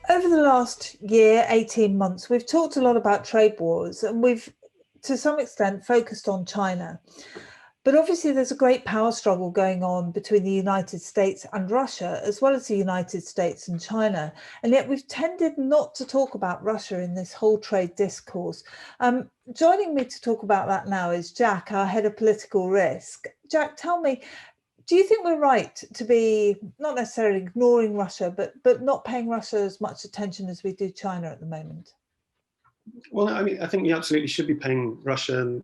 Over the last year, 18 months, we've talked a lot about trade wars, and we've, to some extent, focused on China. But obviously, there's a great power struggle going on between the United States and Russia, as well as the United States and China. And yet we've tended not to talk about Russia in this whole trade discourse. Joining me to talk about that now is Jack, our head of political risk. Jack, tell me, do you think we're right to be not necessarily ignoring Russia, but not paying Russia as much attention as we do China at the moment? Well, I mean, I think we absolutely should be paying Russia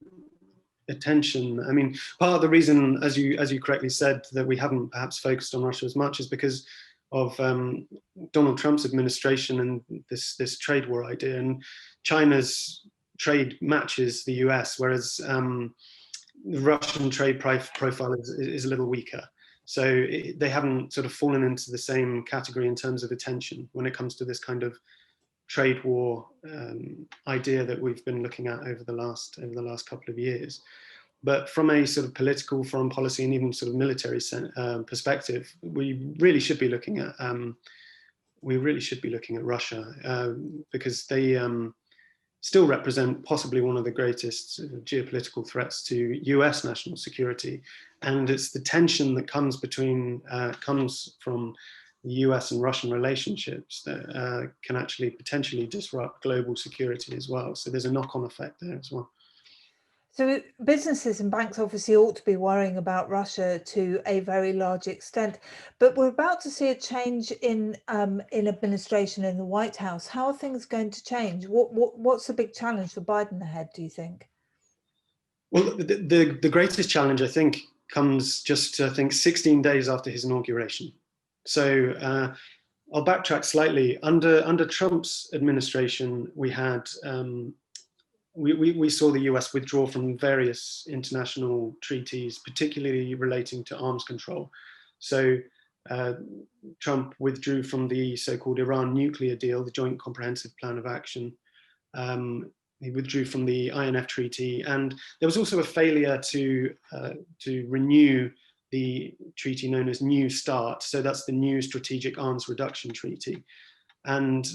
attention. I mean, part of the reason, as you correctly said, that we haven't perhaps focused on Russia as much is because of Donald Trump's administration and this trade war idea. And China's trade matches the US, whereas the Russian trade profile is a little weaker. So they haven't sort of fallen into the same category in terms of attention when it comes to this kind of trade war idea that we've been looking at over the last couple of years. But from a sort of political, foreign policy, and even sort of military perspective, we really should be looking at Russia because they still represent possibly one of the greatest geopolitical threats to US national security. And it's the tension that comes from the US and Russian relationships that can actually potentially disrupt global security as well. So there's a knock-on effect there as well. So businesses and banks obviously ought to be worrying about Russia to a very large extent, but we're about to see a change in administration in the White House. How are things going to change? What's the big challenge for Biden ahead, do you think? Well, the greatest challenge, I think, comes just, 16 days after his inauguration. So I'll backtrack slightly. Under Trump's administration, we had we saw the US withdraw from various international treaties, particularly relating to arms control. So Trump withdrew from the so-called Iran nuclear deal, the Joint Comprehensive Plan of Action. He withdrew from the INF Treaty, and there was also a failure to renew the treaty known as New START. So that's the New Strategic Arms Reduction Treaty. And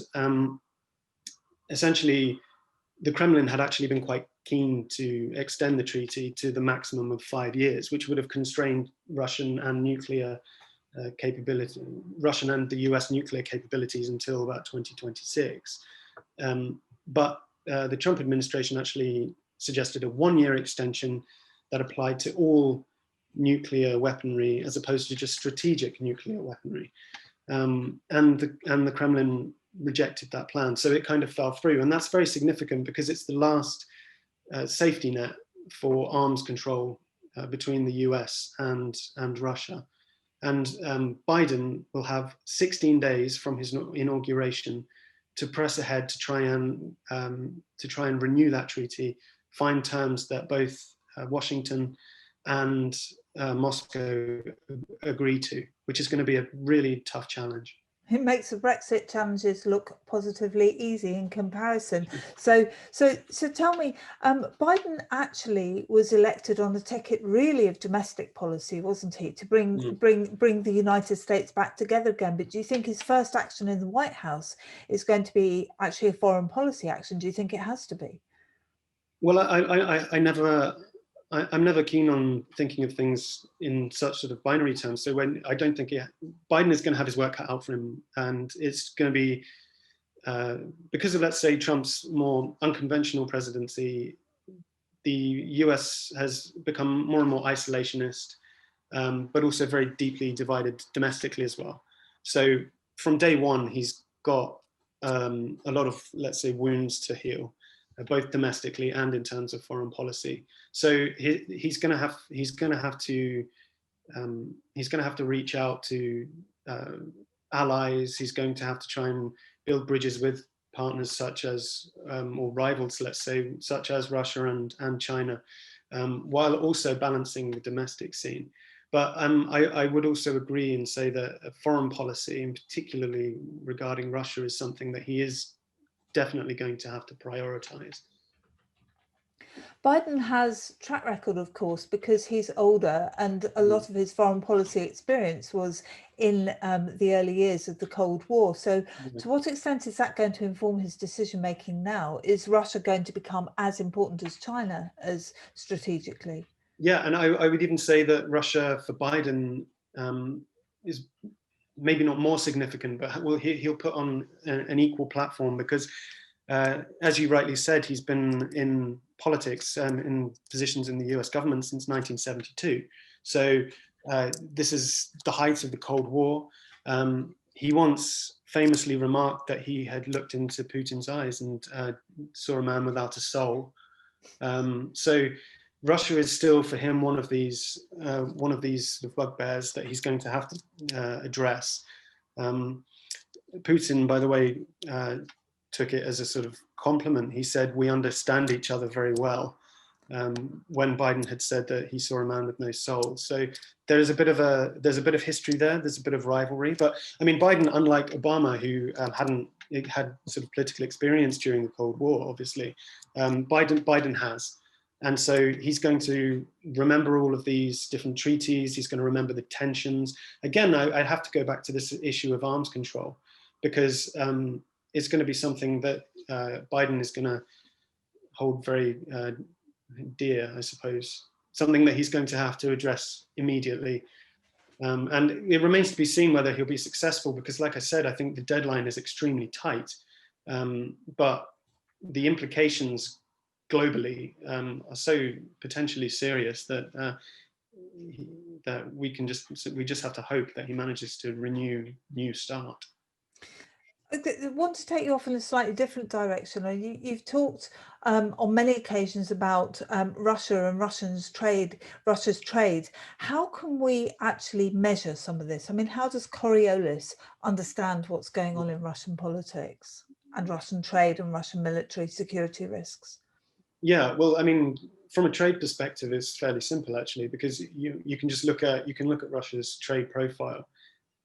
essentially, the Kremlin had actually been quite keen to extend the treaty to the maximum of 5 years, which would have constrained Russian and the US nuclear capabilities until about 2026. But the Trump administration actually suggested a 1-year extension that applied to all nuclear weaponry as opposed to just strategic nuclear weaponry. And the Kremlin rejected that plan. So it kind of fell through. And that's very significant because it's the last safety net for arms control between the US and Russia. And Biden will have 16 days from his inauguration to press ahead to try and renew that treaty, find terms that both Washington and Moscow agree to, which is going to be a really tough challenge. It makes the Brexit challenges look positively easy in comparison. So tell me, Biden actually was elected on a ticket really of domestic policy, wasn't he, to bring the United States back together again? But do you think his first action in the White House is going to be actually a foreign policy action? Do you think it has to be? Well, I'm never keen on thinking of things in such sort of binary terms. So I don't think Biden is going to have his work cut out for him, and it's going to be because of, let's say, Trump's more unconventional presidency. The US has become more and more isolationist, but also very deeply divided domestically as well. So from day one, he's got a lot of, let's say, wounds to heal, both domestically and in terms of foreign policy. So he's going to have to reach out to allies. He's going to have to try and build bridges with partners such as, or rivals, let's say, such as Russia and China, while also balancing the domestic scene. But I would also agree and say that foreign policy, and particularly regarding Russia, is something that he is definitely going to have to prioritize. Biden has track record, of course, because he's older, and a lot of his foreign policy experience was in the early years of the Cold War. So to what extent is that going to inform his decision making now? Is Russia going to become as important as China as strategically? Yeah, and I would even say that Russia for Biden is maybe not more significant, but he'll put on an equal platform because, as you rightly said, he's been in politics in positions in the US government since 1972. So this is the height of the Cold War. He once famously remarked that he had looked into Putin's eyes and saw a man without a soul. So Russia is still for him one of these bugbears that he's going to have to address. Putin, by the way, took it as a sort of compliment. He said, "We understand each other very well," when Biden had said that he saw a man with no soul. So there's a bit of history there. There's a bit of rivalry. But I mean, Biden, unlike Obama, who hadn't had sort of political experience during the Cold War, obviously, Biden has. And so he's going to remember all of these different treaties. He's going to remember the tensions. Again, I have to go back to this issue of arms control, because it's going to be something that Biden is going to hold very dear, I suppose. Something that he's going to have to address immediately. And it remains to be seen whether he'll be successful, because like I said, I think the deadline is extremely tight. But the implications globally are so potentially serious that we just have to hope that he manages to renew New START. I want to take you off in a slightly different direction. You've talked on many occasions about Russia and Russia's trade. How can we actually measure some of this? I mean, how does Coriolis understand what's going on in Russian politics and Russian trade and Russian military security risks? Yeah, well, I mean, from a trade perspective, it's fairly simple actually, because you can just look at Russia's trade profile.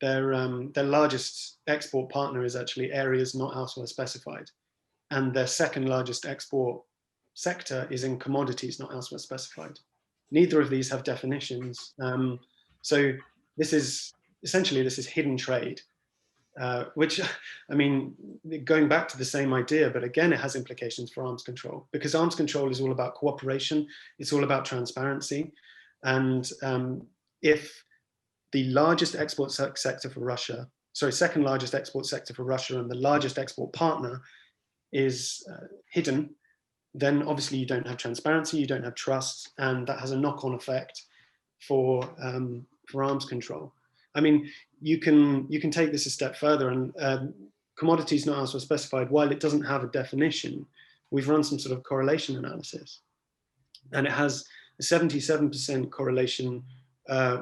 Their largest export partner is actually areas not elsewhere specified, and their second largest export sector is in commodities not elsewhere specified. Neither of these have definitions, so this is hidden trade, which, I mean, going back to the same idea, but again, it has implications for arms control, because arms control is all about cooperation, it's all about transparency, and if the largest export sector for Russia, second largest export sector for Russia, and the largest export partner is hidden, then obviously you don't have transparency, you don't have trust, and that has a knock-on effect for arms control. I mean, you can take this a step further, and commodities not elsewhere specified, while it doesn't have a definition, we've run some sort of correlation analysis, and it has a 77% correlation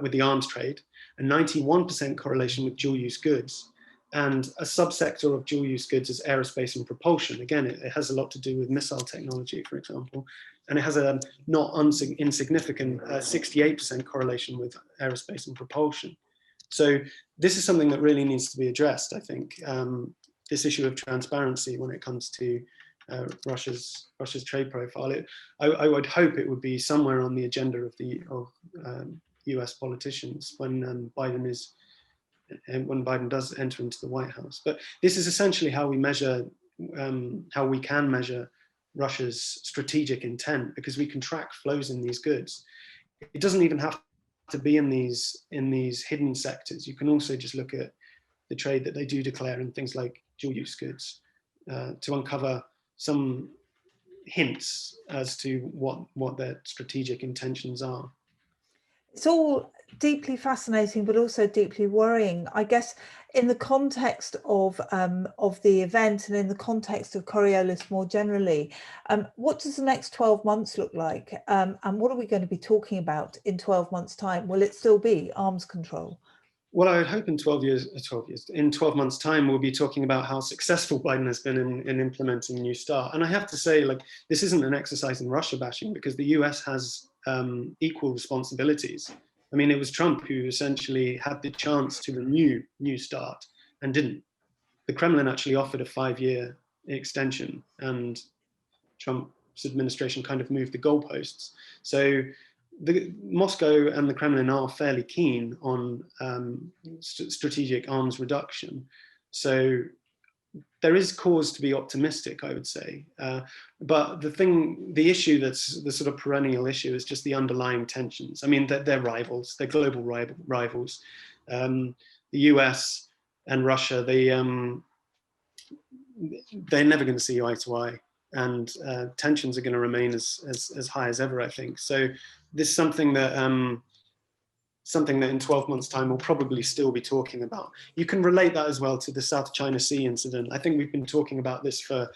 with the arms trade, a 91% correlation with dual-use goods, and a subsector of dual-use goods is aerospace and propulsion. Again, it has a lot to do with missile technology, for example, and it has a not insignificant 68% correlation with aerospace and propulsion. So this is something that really needs to be addressed, I think, this issue of transparency when it comes to Russia's trade profile. I would hope it would be somewhere on the agenda of US politicians when Biden does enter into the White House. But this is essentially how we can measure Russia's strategic intent, because we can track flows in these goods. It doesn't even have to be in these hidden sectors. You can also just look at the trade that they do declare in things like dual-use goods to uncover some hints as to what their strategic intentions are. It's all deeply fascinating, but also deeply worrying. I guess in the context of the event and in the context of Coriolis more generally, what does the next 12 months look like? And what are we going to be talking about in 12 months' time? Will it still be arms control? Well, I would hope in 12 months' time, we'll be talking about how successful Biden has been in implementing New START. And I have to say, like, this isn't an exercise in Russia bashing, because the US has equal responsibilities. I mean, it was Trump who essentially had the chance to renew New START and didn't. The Kremlin actually offered a 5-year extension, and Trump administration kind of moved the goalposts. So Moscow and the Kremlin are fairly keen on strategic arms reduction. So there is cause to be optimistic, I would say. But the issue that's the sort of perennial issue is just the underlying tensions. I mean, they're rivals, they're global rivals. The US and Russia, they're never going to see eye to eye, and tensions are going to remain as high as ever, I think. So this is something that in 12 months' time we'll probably still be talking about. You can relate that as well to the South China Sea incident. I think we've been talking about this for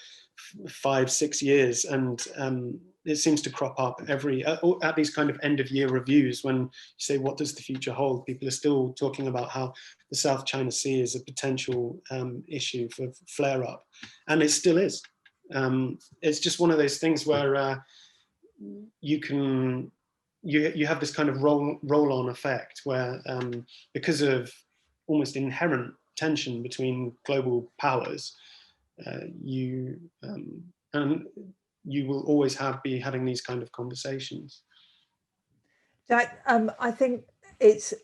5-6 years, and it seems to crop up at these kind of end of year reviews when you say, what does the future hold? People are still talking about how the South China Sea is a potential issue for flare up, and it still is. It's just one of those things where you have this kind of roll-on effect where because of almost inherent tension between global powers, you will always be having these kind of conversations. Jack, I think it's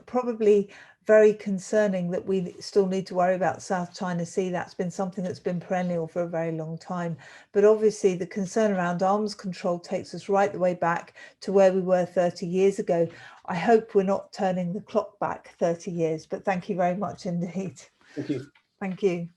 probably very concerning that we still need to worry about South China Sea. That's been something that's been perennial for a very long time. But obviously the concern around arms control takes us right the way back to where we were 30 years ago. I hope we're not turning the clock back 30 years, but thank you very much indeed. Thank you. Thank you.